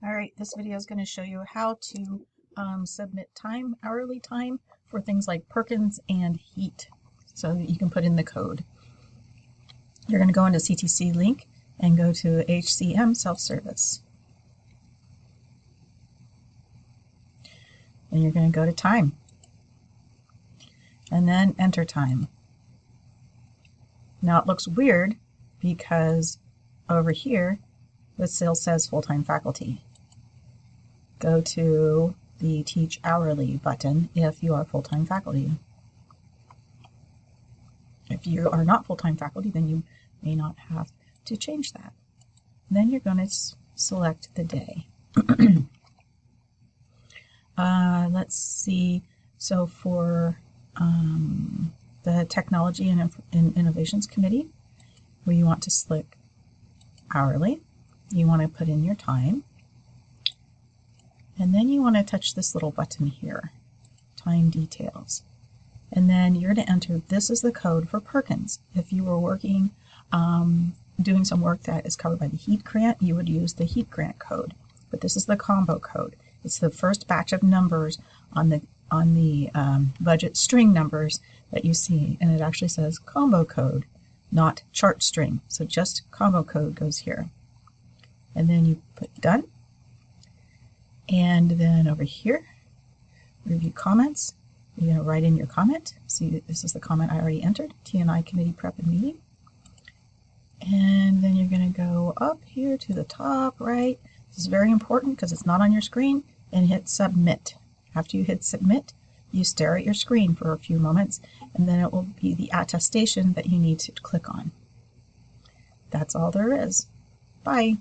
All right, this video is going to show you how to submit time, hourly time, for things like Perkins and heat, so that you can put in the code. You're going to go into CTC link and go to HCM self-service. And you're going to go to time. And then enter time. Now it looks weird because over here it still says full-time faculty. Go to the Teach Hourly button if you are full-time faculty. If you are not full-time faculty, then you may not have to change that. Then you're going to select the day. Let's see. So for the Technology and Innovations Committee, where you want to select hourly, you want to put in your time. And then you want to touch this little button here, time details. And then you're going to enter, this is the code for Perkins. If you were working, doing some work that is covered by the heat grant, you would use the heat grant code. But this is the combo code. It's the first batch of numbers on the budget string numbers that you see. And it actually says combo code, not chart string. So just combo code goes here. And then you put done. And then over here, review comments. You're going to write in your comment. See, this is the comment I already entered, T&I committee prep and meeting. And then you're going to go up here to the top right. This is very important because it's not on your screen, and hit submit. After you hit submit, you stare at your screen for a few moments, and then it will be the attestation that you need to click on. That's all there is. Bye.